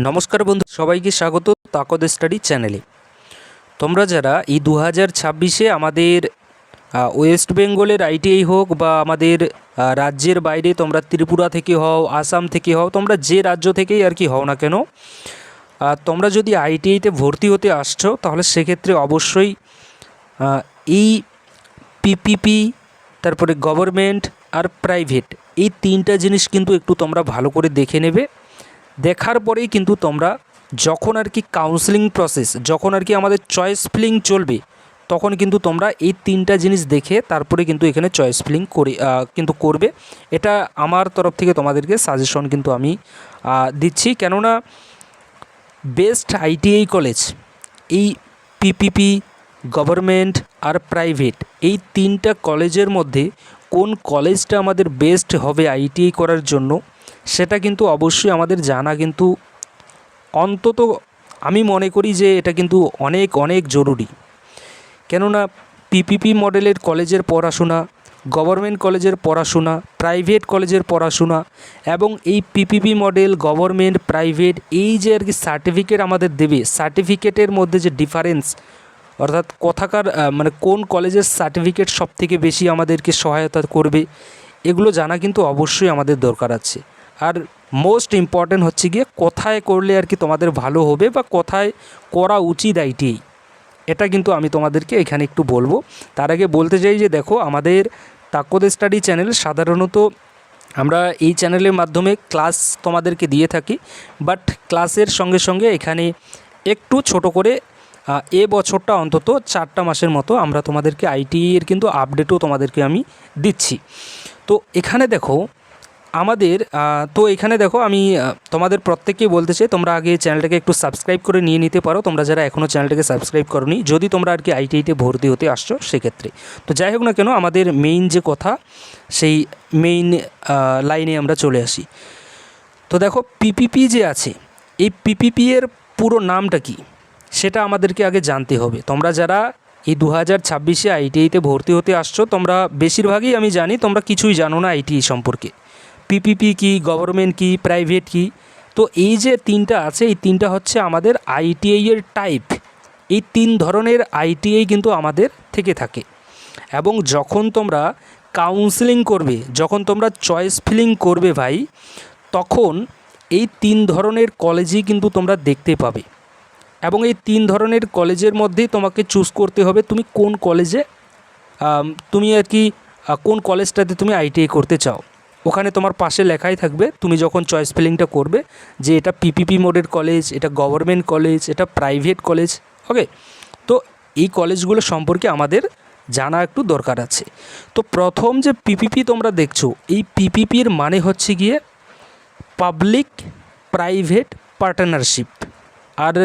নমস্কার বন্ধু, সবাইকে স্বাগত তাকদ স্টাডি চ্যানেলে। তোমরা যারা এই 2026-এ আমাদের ওয়েস্ট বেঙ্গলের আইটিআই হোক বা আমাদের রাজ্যের বাইরে, তোমরা ত্রিপুরা থেকে হও, আসাম থেকে হও, তোমরা যে রাজ্য থেকেই আর কি হও না কেন, তোমরা যদি আইটিআইতে ভর্তি হতে আসছো তাহলে সেক্ষেত্রে অবশ্যই এই পিপিপি, তারপরে গভর্নমেন্ট আর প্রাইভেট, এই তিনটা জিনিস কিন্তু একটু তোমরা ভালো করে দেখে নেবে। দেখার পরেই কিন্তু তোমরা যখন আর কি কাউন্সেলিং প্রসেস, যখন আর কি আমাদের চয়েস ফিলিং চলবে, তখন কিন্তু তোমরা এই তিনটা জিনিস দেখে তারপরে কিন্তু এখানে চয়েস ফিলিং কিন্তু করবে। এটা আমার তরফ থেকে তোমাদেরকে সাজেশন কিন্তু আমি দিচ্ছি, কেননা বেস্ট আইটিআই কলেজ এই পিপিপি, গভর্নমেন্ট আর প্রাইভেট, এই তিনটা কলেজের মধ্যে কোন কলেজটা আমাদের বেস্ট হবে আইটিআই করার জন্য, সেটা কিন্তু অবশ্যই আমাদের জানা কিন্তু অন্তত আমি মনে করি যে এটা কিন্তু অনেক অনেক জরুরি। কেননা পিপিপি মডেলের কলেজের পড়াশোনা, গভর্নমেন্ট কলেজের পড়াশোনা, প্রাইভেট কলেজের পড়াশোনা এবং এই পিপিপি মডেল, গভর্নমেন্ট, প্রাইভেট, এই যে আর কি সার্টিফিকেট আমাদের দেবে, সার্টিফিকেটের মধ্যে যে ডিফারেন্স, অর্থাৎ কোথাকার মানে কোন কলেজের সার্টিফিকেট সবথেকে বেশি আমাদেরকে সহায়তা করবে, এগুলো জানা কিন্তু অবশ্যই আমাদের দরকার আছে। আর মোস্ট ইম্পর্ট্যান্ট হচ্ছে গিয়ে কোথায় করলে আর কি তোমাদের ভালো হবে বা কোথায় করা উচিত আইটিআই, এটা কিন্তু আমি তোমাদেরকে এখানে একটু বলবো। তার আগে বলতে চাই যে দেখো, আমাদের তাকদ স্টাডি চ্যানেল সাধারণত আমরা এই চ্যানেলের মাধ্যমে ক্লাস তোমাদেরকে দিয়ে থাকি, বাট ক্লাসের সঙ্গে সঙ্গে এখানে একটু ছোট করে এ বছরটা অন্তত 4টা মাসের মতো আমরা তোমাদেরকে আইটিআই এর কিন্তু আপডেটও তোমাদেরকে আমি দিচ্ছি। তো এখানে দেখো আমি তোমাদের প্রত্যেককেই বলতে চাই, তোমরা আগে চ্যানেলটাকে একটু সাবস্ক্রাইব করে নিয়ে নিতে পারো, তোমরা যারা এখনও চ্যানেলটাকে সাবস্ক্রাইব করোনি, যদি তোমরা আর কি আইটিআইতে ভর্তি হতে আসছো সেক্ষেত্রে। তো যাই হোক না কেন, আমাদের মেইন যে কথা, সেই মেইন লাইনে আমরা চলে আসি। তো দেখো, পিপিপি যে আছে, এই পিপিপি এর পুরো নামটা কি সেটা আমাদেরকে আগে জানতে হবে। তোমরা যারা এই 2026-এ আইটিআইতে ভর্তি হতে আসছো, তোমরা বেশিরভাগই আমি জানি তোমরা কিছুই জানো না আইটিআই সম্পর্কে। পিপিপি কি, গভর্নমেন্ট কি, প্রাইভেট কি। তো এই যে তিনটা আছে, এই তিনটা হচ্ছে আমাদের আইটিআই এর টাইপ। এই 3 ধরনের আইটিআই কিন্তু আমাদের থেকে থাকে, এবং যখন তোমরা কাউন্সেলিং করবে, যখন তোমরা চয়েস ফিলিং করবে ভাই, তখন এই 3 ধরনের কলেজই কিন্তু তোমরা দেখতে পাবে, এবং এই 3 ধরনের কলেজের মধ্যেই তোমাকে চুজ করতে হবে তুমি কোন কলেজে তুমি আর কি কোন কলেজটাতে তুমি আইটিআই করতে চাও। ওখানে তোমার পাশে লেখাই থাকবে, তুমি যখন চয়েস ফিলিংটা করবে, যে এটা পিপিপি মোডের কলেজ, এটা গভর্নমেন্ট কলেজ, এটা প্রাইভেট কলেজ। ওকে, তো এই কলেজগুলো সম্পর্কে আমাদের জানা একটু দরকার আছে। তো প্রথম যে পিপিপি তোমরা দেখছো, এই পিপিপির মানে হচ্ছে গিয়ে পাবলিক প্রাইভেট পার্টনারশিপ। আর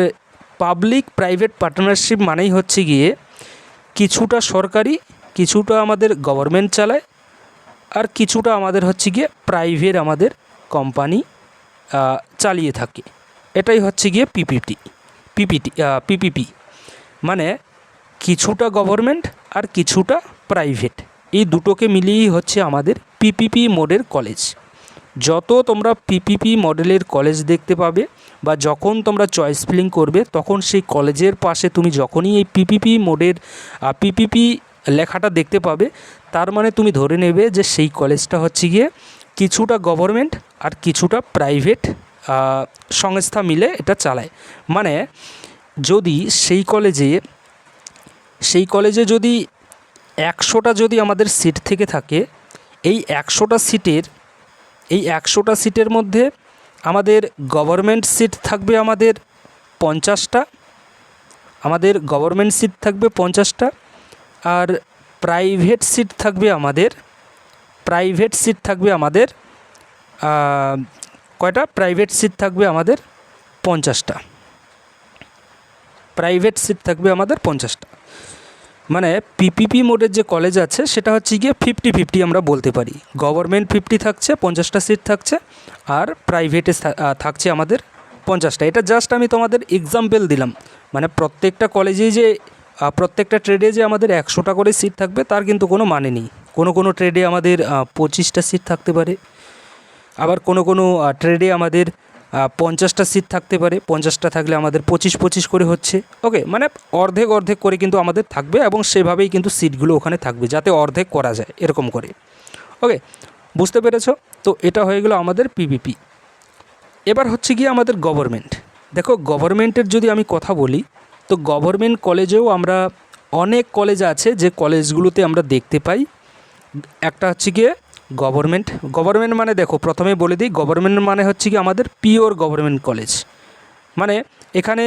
পাবলিক প্রাইভেট পার্টনারশিপ মানেই হচ্ছে গিয়ে কিছুটা সরকারি, কিছুটা আমাদের গভর্নমেন্ট চালায়, আর কিছুটা আমাদের হচ্ছে গিয়ে প্রাইভেট আমাদের কোম্পানি চালিয়ে থাকে। এটাই হচ্ছে গিয়ে পিপিপি মানে কিছুটা গভর্নমেন্ট আর কিছুটা প্রাইভেট, এই দুটোকে মিলিয়েই হচ্ছে আমাদের পিপিপি মোডের কলেজ। যত তোমরা পিপিপি মডেলের কলেজ দেখতে পাবে বা যখন তোমরা চয়েস ফিলিং করবে, তখন সেই কলেজের পাশে তুমি যখনই এই পিপিপি মোডের পিপিপি লেখাটা দেখতে পাবে, তার মানে তুমি ধরে নেবে যে সেই কলেজটা হচ্ছে গিয়ে কিছুটা গভর্নমেন্ট আর কিছুটা প্রাইভেট সংস্থা মিলে এটা চালায়। মানে যদি সেই কলেজে যদি 100টা যদি আমাদের সিট থেকে থাকে, এই 100টা সিটের মধ্যে আমাদের গভর্নমেন্ট সিট থাকবে আমাদের 50টা, আমাদের গভর্নমেন্ট সিট থাকবে 50টা, আর প্রাইভেট সিট থাকবে আমাদের কয়টা? প্রাইভেট সিট থাকবে আমাদের 50টা। প্রাইভেট সিট থাকবে আমাদের 50টা। মানে পিপিপি মোডের যে কলেজ আছে সেটা হচ্ছে গিয়ে 50-50 আমরা বলতে পারি। গভর্নমেন্ট 50 থাকছে, 50টা সিট থাকছে, আর প্রাইভেটে থাকছে আমাদের 50টা। এটা জাস্ট আমি তোমাদের এক্সাম্পল দিলাম। মানে প্রত্যেকটা কলেজেই যে প্রত্যেকটা ট্রেডে যে আমাদের 100টা করে সিট থাকবে তার কিন্তু কোনো মানে নেই। কোনো ট্রেডে আমাদের 25টা সিট থাকতে পারে, আবার কোনো ট্রেডে আমাদের 50টা সিট থাকতে পারে, 50টা থাকলে আমাদের 25 করে হচ্ছে। ওকে, মানে অর্ধেক অর্ধেক করে কিন্তু আমাদের থাকবে এবং সেভাবেই কিন্তু সিটগুলো ওখানে থাকবে যাতে অর্ধেক করা যায় এরকম করে। ওকে, বুঝতে পেরেছো? তো এটা হয়ে গেল আমাদের পিপিপি। এবার হচ্ছে গিয়ে আমাদের গভর্নমেন্ট। দেখো গভর্নমেন্টের যদি আমি কথা বলি, তো গভর্নমেন্ট কলেজেও আমরা অনেক কলেজ আছে যে কলেজগুলোতে আমরা দেখতে পাই। একটা হচ্ছে গিয়ে গভর্নমেন্ট। গভর্নমেন্ট মানে দেখো প্রথমে বলে দিই, গভর্নমেন্ট মানে হচ্ছে কি আমাদের পিওর গভর্নমেন্ট কলেজ, মানে এখানে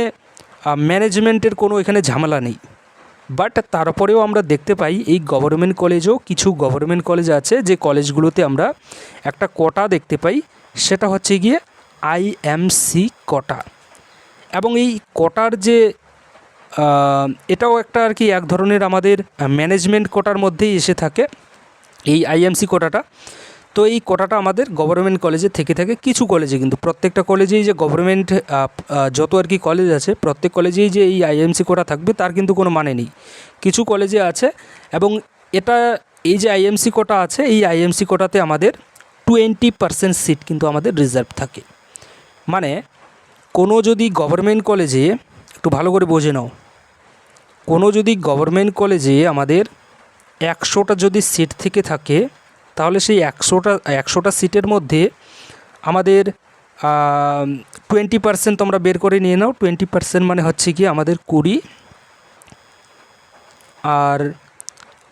ম্যানেজমেন্টের কোনো এখানে ঝামেলা নেই। বাট তারপরেও আমরা দেখতে পাই এই গভর্নমেন্ট কলেজেও কিছু গভর্নমেন্ট কলেজ আছে যে কলেজগুলোতে আমরা একটা কোটা দেখতে পাই, সেটা হচ্ছে গিয়ে আইএমসি কোটা। এবং এই কোটার যে এটাও একটা আর কি এক ধরনের আমাদের ম্যানেজমেন্ট কোটার মধ্যেই এসে থাকে এই আইএমসি কোটাটা। তো এই কোটাটা আমাদের গভর্নমেন্ট কলেজে থেকে থাকে, কিছু কলেজে, কিন্তু প্রত্যেকটা কলেজেই যে গভর্নমেন্ট যত আর কি কলেজ আছে প্রত্যেক কলেজেই যে এই আইএমসি কোটা থাকবে তার কিন্তু কোনো মানে নেই, কিছু কলেজে আছে। এবং এটা এই যে আইএমসি কোটা আছে, এই আইএমসি কোটাতে আমাদের 20% সিট কিন্তু আমাদের রিজার্ভ থাকে। মানে কোনো যদি গভর্নমেন্ট কলেজে, একটু ভালো করে বোঝে নাও, কোনো যদি গভর্নমেন্ট কলেজে আমাদের 100টা যদি সিট থেকে থাকে, তাহলে সেই 100টা সিটের মধ্যে আমাদের 20% তোমরা বের করে নিয়ে নাও। 20% মানে হচ্ছে কি আমাদের 20 আর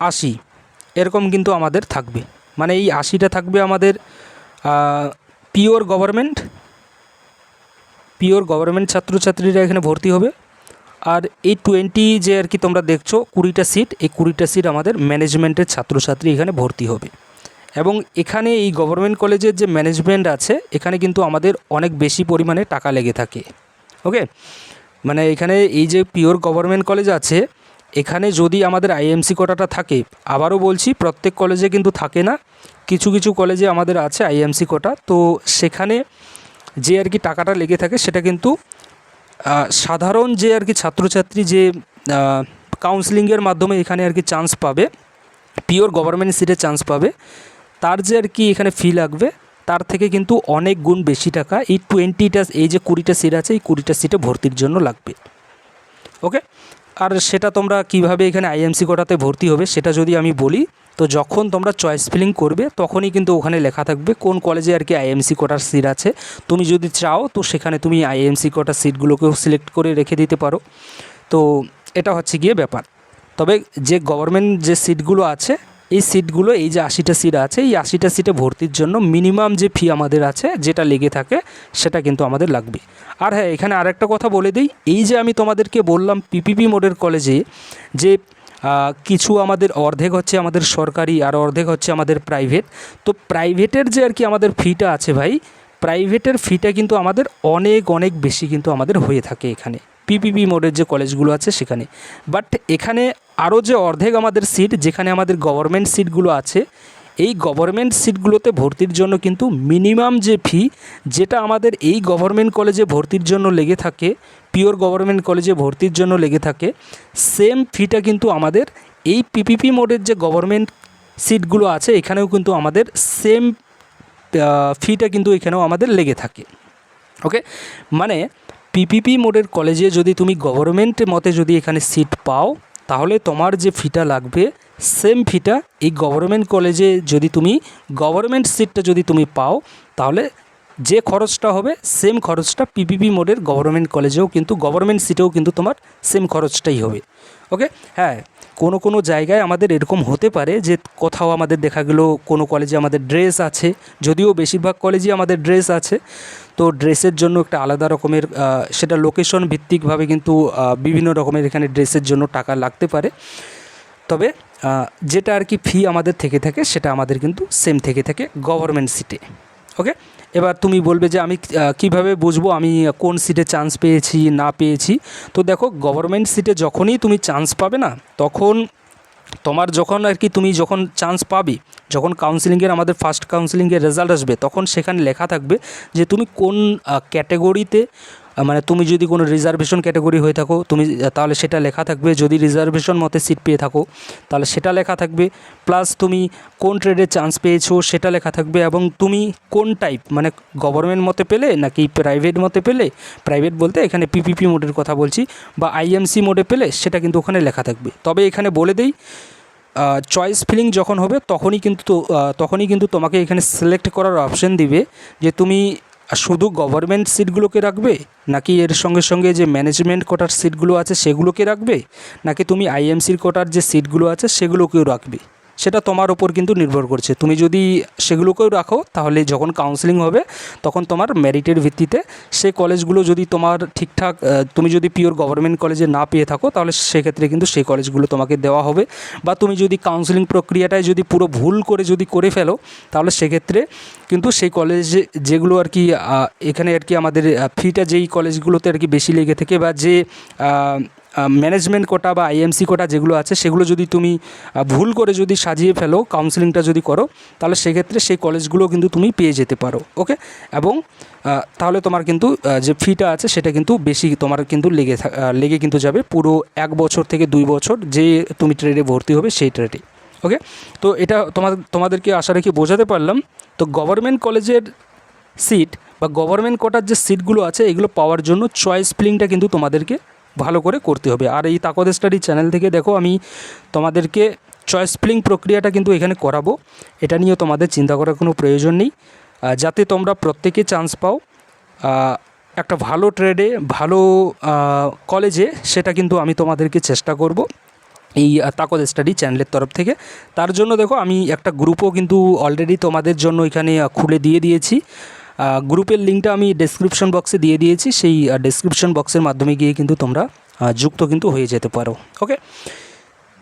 80 এরকম কিন্তু আমাদের থাকবে। মানে এই 80টা থাকবে আমাদের পিওর গভর্নমেন্ট ছাত্রছাত্রীরা এখানে ভর্তি হবে। আর এই 20 যে আর কি তোমরা দেখছো 20টা সিট, এই 20টা সিট আমাদের ম্যানেজমেন্টের ছাত্রছাত্রী এখানে ভর্তি হবে। এবং এখানে এই গভর্নমেন্ট কলেজের যে ম্যানেজমেন্ট আছে এখানে কিন্তু আমাদের অনেক বেশি পরিমাণে টাকা লেগে থাকে। ওকে, মানে এখানে এই যে পিওর গভর্নমেন্ট কলেজ আছে এখানে যদি আমাদের আইএমসি কোটাটা থাকে, আবারও বলছি প্রত্যেক কলেজে কিন্তু থাকে না, কিছু কিছু কলেজে আমাদের আছে আইএমসি কোটা। তো সেখানে যে আর কি টাকাটা লেগে থাকে সেটা কিন্তু সাধারণ যে আর কি ছাত্রছাত্রী যে কাউন্সিলিংয়ের মাধ্যমে এখানে আর কি চান্স পাবে, পিওর গভর্নমেন্ট সিটে চান্স পাবে, তার যে আর কি এখানে ফি লাগবে তার থেকে কিন্তু অনেক গুণ বেশি টাকা এই 20টা, এই যে 20টা সিট আছে এই 20টা সিটে ভর্তির জন্য লাগবে। ওকে, আর সেটা তোমরা কিভাবে এখানে আইএমসি কোটাতে ভর্তি হবে সেটা যদি আমি বলি, তো যখন তোমরা চয়েস ফিলিং করবে তখনই কিন্তু ওখানে লেখা থাকবে কোন কলেজে আর কি আইএমসি কোটার সিট আছে। তুমি যদি চাও তো সেখানে তুমি আইএমসি কোটার সিটগুলোকেও সিলেক্ট করে রেখে দিতে পারো। তো এটা হচ্ছে গিয়ে ব্যাপার। তবে যে গভর্নমেন্ট যে সিটগুলো আছে এই সিটগুলো, এই যে 80টা সিট আছে এই 80টা সিটে ভর্তির জন্য মিনিমাম যে ফি আমাদের আছে যেটা লেগে থাকে সেটা কিন্তু আমাদের লাগবে। আর হ্যাঁ, এখানে আরেকটা কথা বলে দিই, এই যে আমি তোমাদেরকে বললাম পিপিপি মোডের কলেজে যে কিছু আমাদের অর্ধেক হচ্ছে আমাদের সরকারি আর অর্ধেক হচ্ছে আমাদের প্রাইভেট। তো প্রাইভেটের যে আর কি আমাদের ফিটা আছে ভাই, প্রাইভেটের ফিটা কিন্তু আমাদের অনেক অনেক বেশি কিন্তু আমাদের হয়ে থাকে এখানে পিপিপি মোডের যে কলেজগুলো আছে সেখানে। বাট এখানে আরও যে অর্ধেক আমাদের সিট যেখানে আমাদের গভর্নমেন্ট সিটগুলো আছে, এই গভর্নমেন্ট সিটগুলোতে ভর্তির জন্য কিন্তু মিনিমাম যে ফি যেটা আমাদের এই গভর্নমেন্ট কলেজে ভর্তির জন্য লেগে থাকে, পিওর গভর্নমেন্ট কলেজে ভর্তির জন্য লেগে থাকে, সেম ফিটা কিন্তু আমাদের এই পিপিপি মোডের যে গভর্নমেন্ট সিটগুলো আছে এখানেও কিন্তু আমাদের সেম ফিটা কিন্তু এখানেও আমাদের লেগে থাকে। ওকে, মানে পিপিপি মোডের কলেজে যদি তুমি গভর্নমেন্ট মতে যদি এখানে সিট পাও তাহলে তোমার যে ফিটা লাগবে সেম ফিটা এই গভর্নমেন্ট কলেজে যদি তুমি গভর্নমেন্ট সিটটা যদি তুমি পাও তাহলে যে খরচটা হবে সেম খরচটা পিপিপি মোডের গভর্নমেন্ট কলেজেও কিন্তু গভর্নমেন্ট সিটেও কিন্তু তোমার সেম খরচটাই হবে। ওকে, হ্যাঁ, কোনো কোনো জায়গায় আমাদের এরকম হতে পারে যে কোথাও আমাদের দেখা গেল কোনো কলেজে আমাদের ড্রেস আছে, যদিও বেশিরভাগ কলেজে আমাদের ড্রেস আছে, তো ড্রেসের জন্য একটা আলাদা রকমের সেটা লোকেশন ভিত্তিকভাবে কিন্তু বিভিন্ন রকমের এখানে ড্রেসের জন্য টাকা লাগতে পারে। তবে যেটা আর কি ফি আমাদের থেকে থাকে সেটা আমাদের কিন্তু সেম থেকে থাকে গভর্নমেন্ট সিটে। ওকে, এবার তুমি বলবে যে আমি কিভাবে বুঝবো আমি কোন সিটে চান্স পেয়েছি না পেয়েছি। তো দেখো গভর্নমেন্ট সিটে যখনই তুমি চান্স পাবে না তখন তোমার যখন আর কি তুমি যখন চান্স পাবে, যখন কাউন্সিলিংয়ের আমাদের ফার্স্ট কাউন্সিলিংয়ের রেজাল্ট আসবে তখন সেখানে লেখা থাকবে যে তুমি কোন ক্যাটেগরিতে মানে তুমি যদি কোনো রিজার্ভেশন ক্যাটাগরি হয়ে থাকো তুমি তাহলে সেটা লেখা থাকবে, যদি রিজার্ভেশন মতে সিট পেয়ে থাকো তাহলে সেটা লেখা থাকবে, প্লাস তুমি কোন ট্রেডে চান্স পেয়েছো সেটা লেখা থাকবে, এবং তুমি কোন টাইপ মানে গভর্নমেন্ট মতে পেলে নাকি প্রাইভেট মতে পেলে, প্রাইভেট বলতে এখানে পিপিপি মোডের কথা বলছি, বা আইএমসি মোডে পেলে সেটা কিন্তু ওখানে লেখা থাকবে। তবে এখানে বলে দেই চয়েস ফিলিং যখন হবে তখনই কিন্তু তোমাকে এখানে সিলেক্ট করার অপশন দিবে যে তুমি শুধু গভর্নমেন্ট সিটগুলোকে রাখবে, নাকি এর সঙ্গে সঙ্গে যে ম্যানেজমেন্ট কোটার সিটগুলো আছে সেগুলোকে রাখবে, নাকি তুমি আইএমসির কোটার যে সিটগুলো আছে সেগুলোকেও রাখবে। সেটা তোমার ওপর কিন্তু নির্ভর করছে। তুমি যদি সেগুলোকেও রাখো তাহলে যখন কাউন্সেলিং হবে তখন তোমার মেরিটের ভিত্তিতে সেই কলেজগুলো যদি তোমার ঠিকঠাক তুমি যদি পিওর গভর্নমেন্ট কলেজে না পেয়ে থাকো তাহলে সেক্ষেত্রে কিন্তু সেই কলেজগুলো তোমাকে দেওয়া হবে। বা তুমি যদি কাউন্সেলিং প্রক্রিয়াটায় যদি পুরো ভুল করে ফেলো তাহলে সেক্ষেত্রে কিন্তু সেই কলেজে যেগুলো আর কি এখানে আর কি আমাদের ফিটা যেই কলেজগুলোতে আর কি বেশি লেগে থাকে, বা যে ম্যানেজমেন্ট কোটা বা আইএমসি কোটা যেগুলো আছে সেগুলো যদি তুমি ভুল করে যদি সাজিয়ে ফেলো কাউন্সেলিংটা যদি করো তাহলে সেক্ষেত্রে সেই কলেজগুলো কিন্তু তুমি পেয়ে যেতে পারো। ওকে, এবং তাহলে তোমার কিন্তু যে ফিটা আছে সেটা কিন্তু বেশি তোমার কিন্তু লেগে কিন্তু যাবে পুরো 1 বছর থেকে 2 বছর যে তুমি ট্রেডে ভর্তি হবে সেই ট্রেডে। ওকে, তো এটা তোমাদেরকে আশা রেখে বোঝাতে পারলাম। তো গভর্নমেন্ট কলেজের সিট বা গভর্নমেন্ট কোটার যে সিটগুলো আছে এগুলো পাওয়ার জন্য চয়েস ফিলিংটা কিন্তু তোমাদেরকে ভালো করে করতে হবে। আর এই তাকদ স্টাডি চ্যানেল থেকে দেখো আমি তোমাদেরকে চয়েস ফিলিং প্রক্রিয়াটা কিন্তু এখানে করাবো, এটা নিয়ে তোমাদের চিন্তা করার কোনো প্রয়োজন নেই, যাতে তোমরা প্রত্যেকে চান্স পাও একটা ভালো ট্রেডে ভালো কলেজে, সেটা কিন্তু আমি তোমাদেরকে চেষ্টা করব এই তাকদ স্টাডি চ্যানেলের তরফ থেকে। তার জন্য দেখো আমি একটা গ্রুপও কিন্তু অলরেডি তোমাদের জন্য এখানে খুলে দিয়েছি। গ্রুপের লিঙ্কটা আমি ডেসক্রিপশন বক্সে দিয়ে দিয়েছি, সেই ডেসক্রিপশন বক্সের মাধ্যমে গিয়ে কিন্তু তোমরা যুক্ত কিন্তু হয়ে যেতে পারো। ওকে,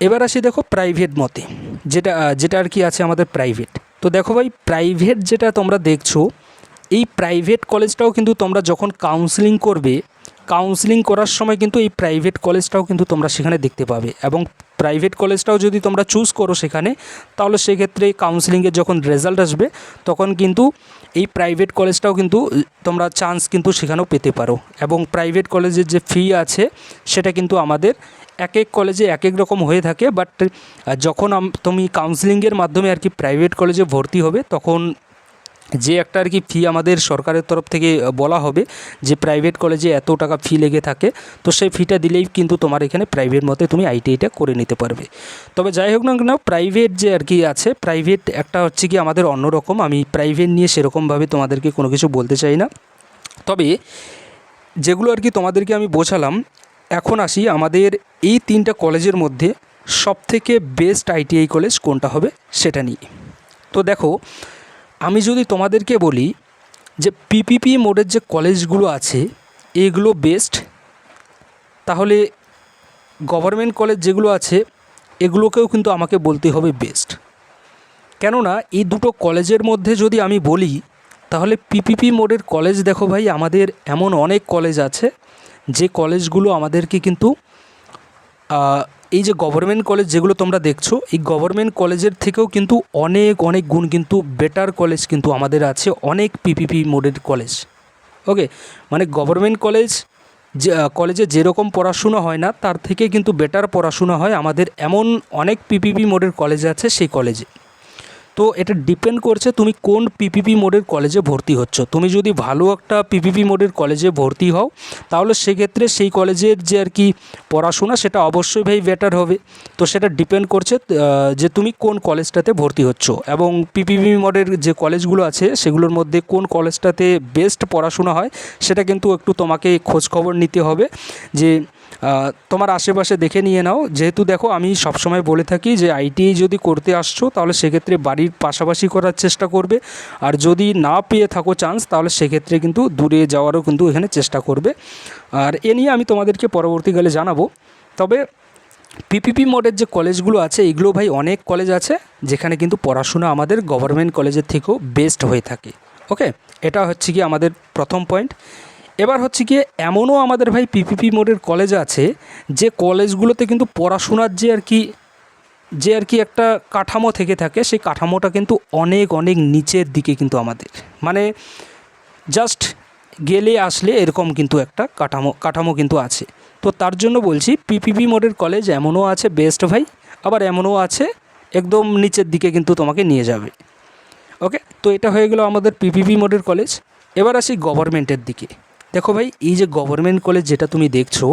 এবার আসি দেখো প্রাইভেট মতে যেটা আর কি আছে আমাদের প্রাইভেট। তো দেখো ভাই, প্রাইভেট যেটা তোমরা দেখছো এই প্রাইভেট কলেজটাও কিন্তু তোমরা যখন কাউন্সেলিং করবে, কাউন্সেলিং করার সময় কিন্তু এই প্রাইভেট কলেজটাও কিন্তু তোমরা সেখানে দেখতে পাবে, এবং প্রাইভেট কলেজটাও যদি তোমরা চুজ করো সেখানে তাহলে সেক্ষেত্রে কাউন্সেলিংয়ের যখন রেজাল্ট আসবে তখন কিন্তু এই প্রাইভেট কলেজটাও কিন্তু তোমরা চান্স কিন্তু সেখানেও পেতে পারো। এবং প্রাইভেট কলেজের যে ফি আছে সেটা কিন্তু আমাদের এক এক কলেজে এক এক রকম হয়ে থাকে, বাট যখন তুমি কাউন্সেলিংয়ের মাধ্যমে আর কি প্রাইভেট কলেজে ভর্তি হবে তখন যে একটা আর কি ফি আমাদের সরকারের তরফ থেকে বলা হবে যে প্রাইভেট কলেজে এত টাকা ফি লেগে থাকে, তো সেই ফিটা দিলেই কিন্তু তোমার এখানে প্রাইভেট মতে তুমি আইটিআইটা করে নিতে পারবে। তবে যাই হোক না কেন, প্রাইভেট যে আর কি আছে, প্রাইভেট একটা হচ্ছে কি আমাদের অন্যরকম, আমি প্রাইভেট নিয়ে সেরকমভাবে তোমাদেরকে কোনো কিছু বলতে চাই না। তবে যেগুলো আর কি তোমাদেরকে আমি বোঝালাম, এখন আসি আমাদের এই 3টা কলেজের মধ্যে সবথেকে বেস্ট আইটিআই কলেজ কোনটা হবে সেটা নিয়ে। তো দেখো, আমি যদি তোমাদেরকে বলি যে পিপিপি মোডের যে কলেজগুলো আছে এগুলো বেস্ট, তাহলে গভর্নমেন্ট কলেজ যেগুলো আছে এগুলোকেও কিন্তু আমাকে বলতে হবে বেস্ট। কেননা এই দুটো কলেজের মধ্যে যদি আমি বলি তাহলে পিপিপি মোডের কলেজ দেখো ভাই, আমাদের এমন অনেক কলেজ আছে যে কলেজগুলো আমাদেরকে কিন্তু এই যে গভর্নমেন্ট কলেজ যেগুলো তোমরা দেখছো এই গভর্নমেন্ট কলেজের থেকেও কিন্তু অনেক অনেক গুণ কিন্তু বেটার কলেজ কিন্তু আমাদের আছে, অনেক পিপিপি মোডের কলেজ। ওকে, মানে গভর্নমেন্ট কলেজে যেরকম পড়াশুনো হয় না তার থেকে কিন্তু বেটার পড়াশুনো হয় আমাদের, এমন অনেক পিপিপি মোডের কলেজ আছে সেই কলেজে। তো এটা ডিপেন্ড করছে তুমি কোন পিপিপি মোডের কলেজে ভর্তি হচ্ছ। তুমি যদি ভালো একটা পিপিপি মোডের কলেজে ভর্তি হও তাহলে সেক্ষেত্রে সেই কলেজের যে আর কি পড়াশোনা সেটা অবশ্যই ভাই বেটার হবে। তো সেটা ডিপেন্ড করছে যে তুমি কোন কলেজটাতে ভর্তি হচ্ছ, এবং পিপিপি মোডের যে কলেজগুলো আছে সেগুলোর মধ্যে কোন কলেজটাতে বেস্ট পড়াশোনা হয় সেটা কিন্তু একটু তোমাকে খোঁজখবর নিতে হবে, যে তোমার আশেপাশে দেখে নিয়ে নাও। যেহেতু দেখো আমি সবসময় বলে থাকি যে আইটিআই যদি করতে আসছো তাহলে সেক্ষেত্রে বাড়ির পাশাপাশি করার চেষ্টা করবে, আর যদি না পেয়ে থাকো চান্স তাহলে সেক্ষেত্রে কিন্তু দূরে যাওয়ারও কিন্তু এখানে চেষ্টা করবে। আর এ নিয়ে আমি তোমাদেরকে পরবর্তীকালে জানাবো। তবে পিপিপি মোডের যে কলেজগুলো আছে এগুলো ভাই অনেক কলেজ আছে যেখানে কিন্তু পড়াশোনা আমাদের গভর্নমেন্ট কলেজের থেকেও বেস্ট হয়ে থাকে। ওকে, এটা হচ্ছে কি আমাদের প্রথম পয়েন্ট। এবার হচ্ছে কি এমনও আমাদের ভাই পিপিপি মোডের কলেজ আছে যে কলেজগুলোতে কিন্তু পড়াশোনার যে আর কি একটা কাঠামো থেকে থাকে সেই কাঠামোটা কিন্তু অনেক অনেক নিচের দিকে কিন্তু আমাদের, মানে জাস্ট গেলে আসলে এরকম কিন্তু একটা কাঠামো কিন্তু আছে। তো তার জন্য বলছি পিপিপি মোডের কলেজ এমনও আছে বেস্ট ভাই, আবার এমনও আছে একদম নিচের দিকে কিন্তু তোমাকে নিয়ে যাবে। ওকে, তো এটা হয়ে গেল আমাদের পিপিপি মোডের কলেজ। এবার আসি গভর্নমেন্টের দিকে। দেখো ভাই, এই যে গভর্নমেন্ট কলেজ যেটা তুমি দেখছো,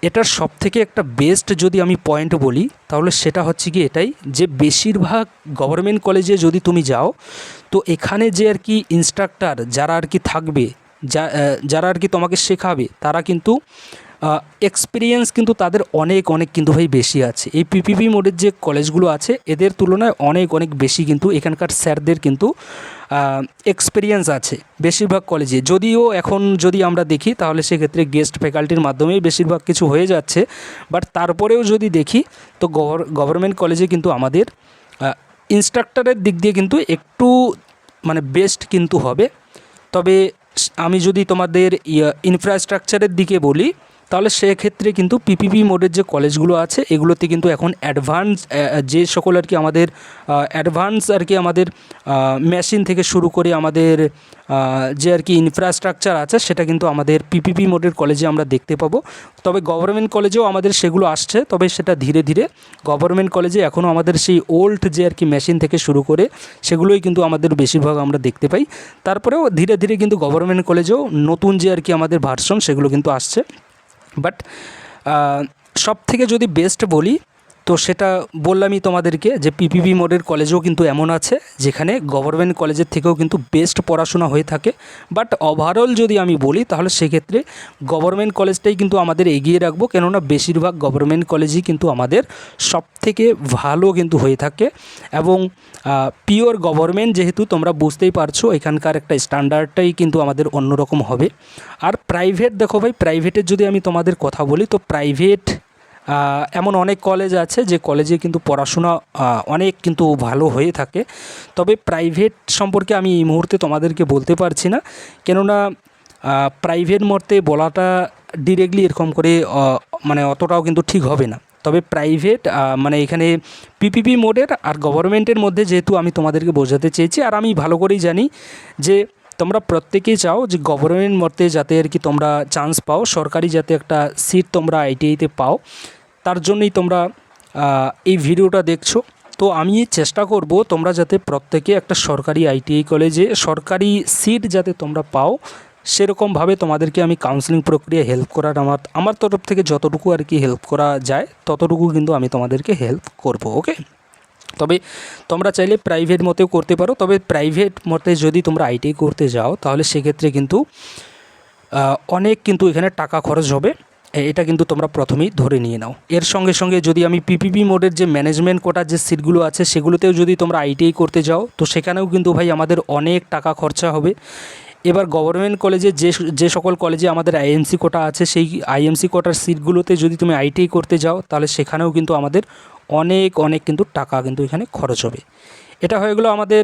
এটার সবথেকে একটা বেস্ট যদি আমি পয়েন্ট বলি তাহলে সেটা হচ্ছে কি এটাই, যে বেশিরভাগ গভর্নমেন্ট কলেজে যদি তুমি যাও তো এখানে যে আর কি ইনস্ট্রাক্টর যারা আর কি থাকবে, যারা আর কি তোমাকে শেখাবে, তারা কিন্তু এক্সপিরিয়েন্স কিন্তু তাদের অনেক অনেক কিন্তু ভাই বেশি আছে। এই পিপিপি মোডের যে কলেজগুলো আছে এদের তুলনায় অনেক অনেক বেশি কিন্তু এখানকার স্যারদের কিন্তু এক্সপিরিয়েন্স আছে বেশিরভাগ কলেজে। যদিও এখন যদি আমরা দেখি তাহলে সেক্ষেত্রে গেস্ট ফ্যাকাল্টির মাধ্যমেই বেশিরভাগ কিছু হয়ে যাচ্ছে, বাট তারপরেও যদি দেখি তো গভর্নমেন্ট কলেজে কিন্তু আমাদের ইনস্ট্রাক্টরের দিক দিয়ে কিন্তু একটু মানে বেস্ট কিন্তু হবে। তবে আমি যদি তোমাদের ইনফ্রাস্ট্রাকচারের দিকে বলি তাহলে সেক্ষেত্রে কিন্তু পিপিপি মোডের যে কলেজগুলো আছে এগুলোতে কিন্তু এখন অ্যাডভান্স যে সকল আর কি আমাদের অ্যাডভান্স আর কি আমাদের মেশিন থেকে শুরু করে আমাদের যে আর কি ইনফ্রাস্ট্রাকচার আছে সেটা কিন্তু আমাদের পিপিপি মোডের কলেজে আমরা দেখতে পাবো। তবে গভর্নমেন্ট কলেজেও আমাদের সেগুলো আসছে, তবে সেটা ধীরে ধীরে। গভর্নমেন্ট কলেজে এখনও আমাদের সেই ওল্ড যে আর কি মেশিন থেকে শুরু করে সেগুলোই কিন্তু আমাদের বেশিরভাগ আমরা দেখতে পাই। তারপরেও ধীরে ধীরে কিন্তু গভর্নমেন্ট কলেজেও নতুন যে আর কি আমাদের ভার্সন সেগুলো কিন্তু আসছে। বাট সব থেকে যদি বেস্ট বলি তো সেটা বললামই তোমাদেরকে যে পিপিপি মোডের কলেজও কিন্তু এমন আছে যেখানে গভর্নমেন্ট কলেজের থেকেও কিন্তু বেস্ট পড়াশোনা হয়ে থাকে। বাট ওভারঅল যদি আমি বলি তাহলে সেক্ষেত্রে গভর্নমেন্ট কলেজটাই কিন্তু আমাদের এগিয়ে রাখবো, কেননা বেশিরভাগ গভর্নমেন্ট কলেজই কিন্তু আমাদের সব থেকে ভালো কিন্তু হয়ে থাকে। এবং পিওর গভর্নমেন্ট যেহেতু তোমরা বুঝতেই পারছো এখানকার একটা স্ট্যান্ডার্ডটাই কিন্তু আমাদের অন্যরকম হবে। আর প্রাইভেট দেখো ভাই, প্রাইভেটের যদি আমি তোমাদের কথা বলি তো প্রাইভেট এমন অনেক কলেজ আছে যে কলেজে কিন্তু পড়াশোনা অনেক কিন্তু ভালো হয়ে থাকে। তবে প্রাইভেট সম্পর্কে আমি এই মুহূর্তে তোমাদেরকে বলতে পারছি না, কেননা প্রাইভেট মতে বলাটা ডিরেক্টলি এরকম করে মানে অতটাও কিন্তু ঠিক হবে না। তবে প্রাইভেট মানে এখানে পিপিপি মোডের আর গভর্নমেন্টের মধ্যে যেহেতু আমি তোমাদেরকে বোঝাতে চেয়েছি, আর আমি ভালো করেই জানি যে তোমরা প্রত্যেকেই চাও যে গভর্নমেন্ট মতে যাতে আর কি তোমরা চান্স পাও, সরকারি যাতে একটা সিট তোমরা আইটিআইতে পাও, তার জন্যই তোমরা এই ভিডিওটা দেখছো। তো আমি চেষ্টা করব তোমরা যাতে প্রত্যেকে একটা সরকারি আইটিআই কলেজে সরকারি সিট যাতে তোমরা পাও, সেরকমভাবে তোমাদেরকে আমি কাউন্সেলিং প্রক্রিয়া হেল্প করার আমার তরফ থেকে যতটুকু আর কি হেল্প করা যায় ততটুকু কিন্তু আমি তোমাদেরকে হেল্প করব। ওকে, তবে তোমরা চাইলে প্রাইভেট মতেও করতে পারো। তবে প্রাইভেট মতে যদি তোমরা আইটিআই করতে যাও তাহলে সেক্ষেত্রে কিন্তু অনেক কিন্তু এখানে টাকা খরচ হবে, এটা কিন্তু তোমরা প্রথমেই ধরে নিয়ে নাও। এর সঙ্গে সঙ্গে যদি আমি পিপিপি মোডের যে ম্যানেজমেন্ট কোটার যে সিটগুলো আছে সেগুলোতেও যদি তোমরা আইটিআই করতে যাও তো সেখানেও কিন্তু ভাই আমাদের অনেক টাকা খরচা হবে। এবার গভর্নমেন্ট কলেজে যে সকল কলেজে আমাদের আইএমসি কোটা আছে সেই আইএমসি কোটার সিটগুলোতে যদি তুমি আইটিআই করতে যাও তাহলে সেখানেও কিন্তু আমাদের অনেক অনেক কিন্তু টাকা কিন্তু এখানে খরচ হবে। এটা হয়ে গেলো আমাদের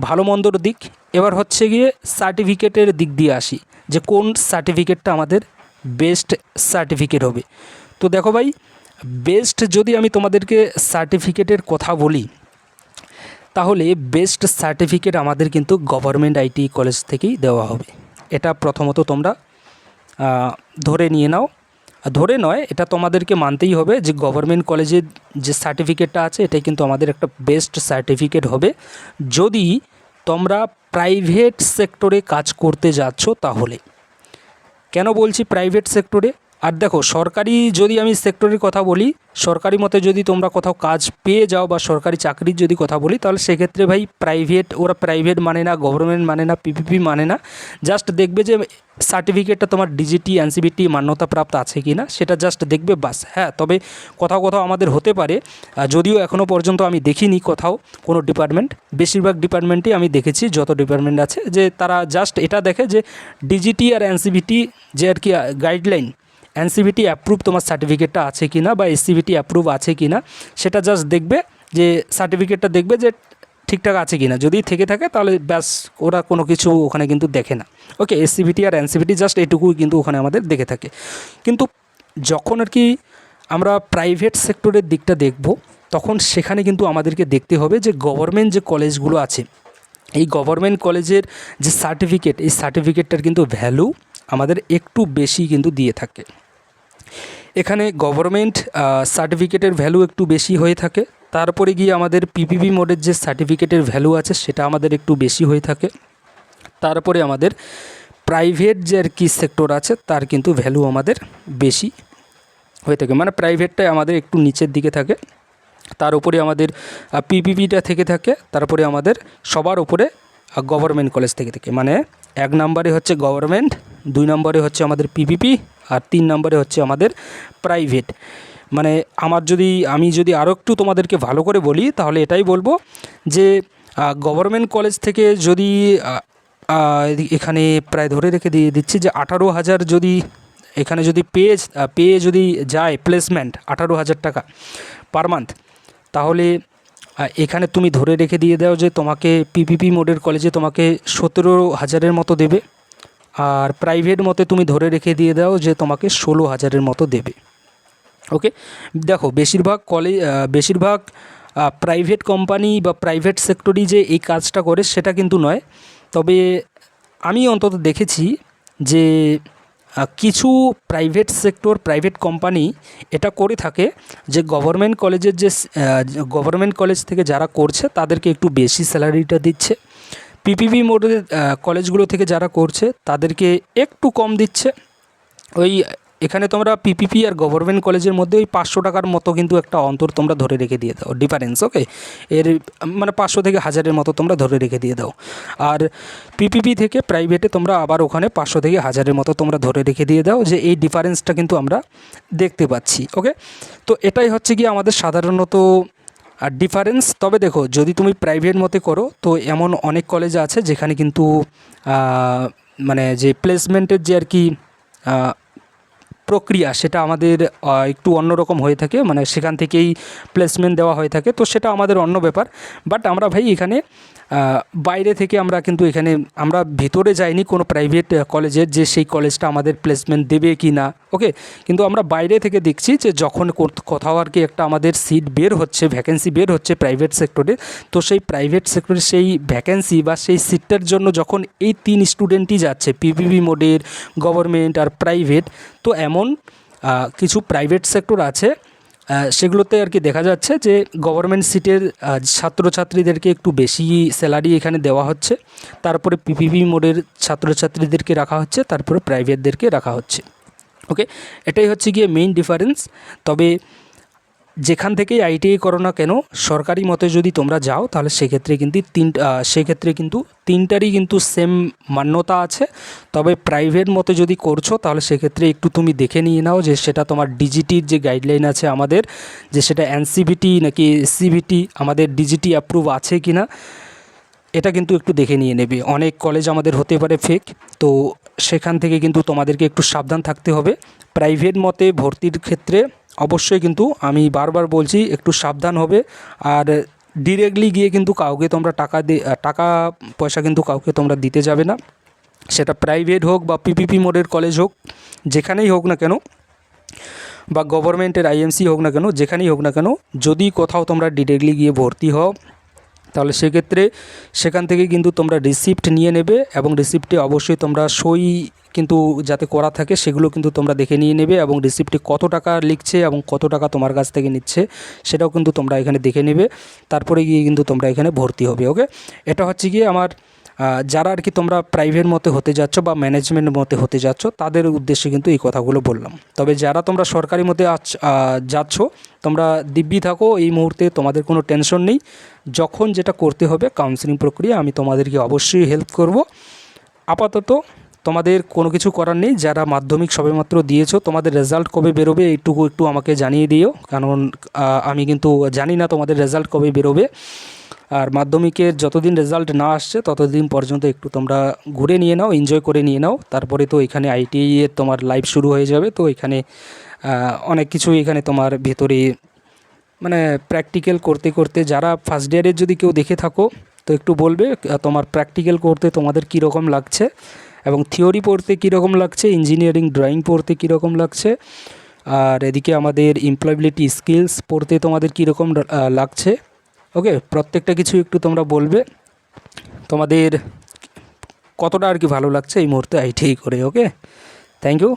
ভালো মন্দর দিক। এবার হচ্ছে গিয়ে সার্টিফিকেটের দিক দিয়ে আসি, যে কোন সার্টিফিকেটটা আমাদের বেস্ট সার্টিফিকেট হবে। তো দেখো ভাই, বেস্ট যদি আমি তোমাদেরকে সার্টিফিকেটের কথা বলি তাহলে বেস্ট সার্টিফিকেট আমাদের কিন্তু গভর্নমেন্ট আইটি কলেজ থেকেই দেওয়া হবে। এটা প্রথমত তোমরা ধরে নিয়ে নাও, ধরে নয়, এটা তোমাদেরকে মানতেই হবে যে গভর্নমেন্ট কলেজের যে সার্টিফিকেটটা আছে এটাই কিন্তু আমাদের একটা বেস্ট সার্টিফিকেট হবে যদি তোমরা প্রাইভেট সেক্টরে কাজ করতে যাচ্ছ তাহলে। কেন বলছি প্রাইভেট সেক্টরে? আর দেখো, সরকারি যদি আমি সেক্টরের কথা বলি, সরকারি মতে যদি তোমরা কোথাও কাজ পেয়ে যাও বা সরকারি চাকরির যদি কথা বলি তাহলে সেক্ষেত্রে ভাই প্রাইভেট, ওরা প্রাইভেট মানে না, গভর্নমেন্ট মানে না, পিপিপি মানে না। জাস্ট দেখবে যে সার্টিফিকেটটা তোমার ডিজিটি এনসিবিটি মান্যতাপ্রাপ্ত আছে কি না সেটা জাস্ট দেখবে, বাস। হ্যাঁ, তবে কোথাও কোথাও আমাদের হতে পারে, যদিও এখনও পর্যন্ত আমি দেখিনি কোথাও কোনো ডিপার্টমেন্ট, বেশিরভাগ ডিপার্টমেন্টেই আমি দেখেছি যত ডিপার্টমেন্ট আছে যে তারা জাস্ট এটা দেখে যে ডিজিটি আর এনসিবিটি যে আর কি গাইডলাইন, এনসিবিটি অ্যাপ্রুভ তোমার সার্টিফিকেটটা আছে কি না বা এসসিবিটি অ্যাপ্রুভ আছে কি না সেটা জাস্ট দেখবে, যে সার্টিফিকেটটা দেখবে যে ঠিকঠাক আছে কি না। যদি থেকে থাকে তাহলে ব্যাস, ওরা কোনো কিছু ওখানে কিন্তু দেখে না। ওকে, এসসিবিটি আর এনসিবিটি জাস্ট এটুকুই কিন্তু ওখানে আমাদের দেখে থাকে। কিন্তু যখন আর কি আমরা প্রাইভেট সেক্টরের দিকটা দেখব তখন সেখানে কিন্তু আমাদেরকে দেখতে হবে যে গভর্নমেন্ট যে কলেজগুলো আছে এই গভর্নমেন্ট কলেজের যে সার্টিফিকেট, এই সার্টিফিকেটটার কিন্তু ভ্যালু আমাদের একটু বেশি কিন্তু দিয়ে থাকে। এখানে গভর্নমেন্ট সার্টিফিকেটের ভ্যালু একটু বেশি হয়ে থাকে। তারপরে গিয়ে আমাদের পিপিপি মোডের যে সার্টিফিকেটের ভ্যালু আছে সেটা আমাদের একটু বেশি হয়ে থাকে। তারপরে আমাদের প্রাইভেট যে আর কি সেক্টর আছে তার কিন্তু ভ্যালু আমাদের বেশি হয়ে থাকে, মানে প্রাইভেটটাই আমাদের একটু নিচের দিকে থাকে। তার উপরে আমাদের পিপিপিটা থেকে থাকে। তারপরে আমাদের সবার উপরে গভর্নমেন্ট কলেজ থেকে থাকে, মানে 1 নম্বরে হচ্ছে গভর্নমেন্ট, 2 নম্বরে হচ্ছে আমাদের পিপিপি, আর 3 নম্বরে হচ্ছে আমাদের প্রাইভেট। মানে আমি যদি আরও একটু তোমাদেরকে ভালো করে বলি তাহলে এটাই বলবো যে গভর্নমেন্ট কলেজ থেকে যদি এখানে প্রায় ধরে রেখে দিয়ে দিচ্ছি যে 18,000 যদি এখানে যদি পেয়ে যদি যায় প্লেসমেন্ট 18,000 টাকা পার মান্থ, তাহলে এখানে তুমি ধরে রেখে দিয়ে দাও যে তোমাকে পিপিপি মোডের কলেজে তোমাকে 17,000-এর মতো দেবে, আর প্রাইভেট মতে তুমি ধরে রেখে দিয়ে দাও যে তোমাকে 16,000-এর মতো দেবে। ওকে, দেখো বেশিরভাগ প্রাইভেট কোম্পানি বা প্রাইভেট সেক্টরই যে এই কাজটা করে সেটা কিন্তু নয়। তবে আমি অন্তত দেখেছি যে কিছু প্রাইভেট সেক্টর, প্রাইভেট কোম্পানি এটা করে থাকে যে গভর্নমেন্ট কলেজ থেকে যারা করছে তাদেরকে একটু বেশি স্যালারিটা দিচ্ছে, পিপিপি মোডের কলেজগুলো থেকে যারা করছে তাদেরকে একটু কম দিচ্ছে। ওই এখানে তোমরা পিপিপি আর গভর্নমেন্ট কলেজের মধ্যে ওই 500 টাকার মতো কিন্তু একটা অন্তর তোমরা ধরে রেখে দিয়ে দাও ডিফারেন্স। ওকে, এর মানে 500 থেকে 1000-এর মতো তোমরা ধরে রেখে দিয়ে দাও। আর পিপিপি থেকে প্রাইভেটে তোমরা আবার ওখানে 500 থেকে 1000-এর মতো তোমরা ধরে রেখে দিয়ে দাও, যে এই ডিফারেন্সটা কিন্তু আমরা দেখতে পাচ্ছি। ওকে, তো এটাই হচ্ছে কি আমাদের সাধারণত ডিফারেন্স। তবে দেখো, যদি তুমি প্রাইভেট মতে করো তো এমন অনেক কলেজ আছে যেখানে কিন্তু মানে যে প্লেসমেন্টের যে আর কি প্রক্রিয়া সেটা আমাদের একটু অন্যরকম হয়ে থাকে, মানে সেখান থেকেই প্লেসমেন্ট দেওয়া হয়ে থাকে, তো সেটা আমাদের অন্য ব্যাপার। বাট আমরা ভাই এখানে বাইরে থেকে আমরা ভিতরে যাইনি কোনো প্রাইভেট কলেজের যে সেই কলেজটা আমাদের প্লেসমেন্ট দেবে কি না। ওকে, কিন্তু আমরা বাইরে থেকে দেখছি যে যখন কোথাও আর কি একটা আমাদের সিট বের হচ্ছে, ভ্যাকেন্সি বের হচ্ছে প্রাইভেট সেক্টরে, তো সেই প্রাইভেট সেক্টরে সেই ভ্যাকেন্সি বা সেই সিটটার জন্য যখন এই 3 স্টুডেন্টই যাচ্ছে, পিপিপি মোডের, গভর্নমেন্ট আর প্রাইভেট, তো এমন কিছু প্রাইভেট সেক্টর আছে সেগুলোতে আর কি দেখা যাচ্ছে যে গভর্নমেন্ট সিটের ছাত্রছাত্রীদেরকে একটু বেশি স্যালারি এখানে দেওয়া হচ্ছে, তারপরে পিপিপি মোডের ছাত্রছাত্রীদেরকে রাখা হচ্ছে, তারপরে প্রাইভেটদেরকে রাখা হচ্ছে। ওকে, এটাই হচ্ছে গিয়ে মেইন ডিফারেন্স। তবে যেখান থেকেই আইটিআই করো না কেন, সরকারি মতে যদি তোমরা যাও তাহলে সেক্ষেত্রে কিন্তু তিনটারই কিন্তু সেম মান্যতা আছে। তবে প্রাইভেট মতে যদি করছো তাহলে সেক্ষেত্রে একটু তুমি দেখে নিয়ে নাও যে সেটা তোমার ডিজিটির যে গাইডলাইন আছে আমাদের, যে সেটা এনসিভিটি নাকি সিভিটি আমাদের ডিজিটি অ্যাপ্রুভ আছে কি না, এটা কিন্তু একটু দেখে নিয়ে নেবে। অনেক কলেজ আমাদের হতে পারে ফেক, তো সেখান থেকে কিন্তু তোমাদেরকে একটু সাবধান থাকতে হবে। প্রাইভেট মতে ভর্তির ক্ষেত্রে অবশ্যই কিন্তু আমি বারবার বলছি একটু সাবধান হবে। আর ডিরেক্টলি গিয়ে কিন্তু কাউকে তোমরা টাকা পয়সা কিন্তু কাউকে তোমরা দিতে যাবে না, সেটা প্রাইভেট হোক বা পিপিপি মোডের কলেজ হোক, যেখানেই হোক না কেন, বা গভর্নমেন্টের আইএমসি হোক না কেন, যেখানেই হোক না কেন, যদি কোথাও তোমরা ডিরেক্টলি গিয়ে ভর্তি হও তাহলে সেক্ষেত্রে সেখান থেকে কিন্তু তোমরা রিসিপ্ট নিয়ে নেবে, এবং রিসিপ্টে অবশ্যই তোমরা সই কিন্তু যাতে করা থাকে সেগুলো কিন্তু তোমরা দেখে নিয়ে নেবে, এবং রিসিপ্টে কত টাকা লিখছে এবং কত টাকা তোমার কাছ থেকে নিচ্ছে সেটাও কিন্তু তোমরা এখানে দেখে নেবে। তারপরে গিয়ে কিন্তু তোমরা এখানে ভর্তি হবে। ওকে, এটা হচ্ছে গিয়ে আমার যারা আর কি তোমরা প্রাইভেট মতে হতে যাচ্ছ বা ম্যানেজমেন্ট মতে হতে যাচ্ছ তাদের উদ্দেশ্যে কিন্তু এই কথাগুলো বললাম। তবে যারা তোমরা সরকারি মতে যাচ্ছ তোমরা দিব্যি থাকো, এই মুহূর্তে তোমাদের কোনো টেনশন নেই। যখন যেটা করতে হবে কাউন্সেলিং প্রক্রিয়া আমি তোমাদেরকে অবশ্যই হেল্প করব। আপাতত তোমাদের কোনো কিছু করার নেই। যারা মাধ্যমিক সবেমাত্র দিয়েছো তোমাদের রেজাল্ট কবে বেরোবে এইটুকু একটু আমাকে জানিয়ে দিও, কারণ আমি কিন্তু জানি না তোমাদের রেজাল্ট কবে বেরোবে। আর মাধ্যমিকের যতদিন রেজাল্ট না আসছে ততদিন পর্যন্ত একটু তোমরা ঘুরে নিয়ে নাও, এনজয় করে নিয়ে নাও। তারপরে তো এখানে আইটিআই এর তোমার লাইফ শুরু হয়ে যাবে। তো এখানে অনেক কিছুই এখানে তোমার ভেতরে মানে প্র্যাকটিক্যাল করতে করতে, যারা ফার্স্ট ইয়ারের যদি কেউ দেখে থাকো তো একটু বলবে তোমার প্র্যাকটিক্যাল করতে তোমাদের কীরকম লাগছে, এবং থিওরি পড়তে কীরকম লাগছে, ইঞ্জিনিয়ারিং ড্রয়িং পড়তে কীরকম লাগছে, আর এদিকে আমাদের এমপ্লয়াবিলিটি স্কিলস পড়তে তোমাদের কীরকম লাগছে। ওকে, প্রত্যেকটা কিছু একটু তোমরা বলবে। তোমাদের কতটা আর কি ভালো লাগছে এই মুহূর্তে আইটিআই করে। ওকে, থ্যাংক ইউ।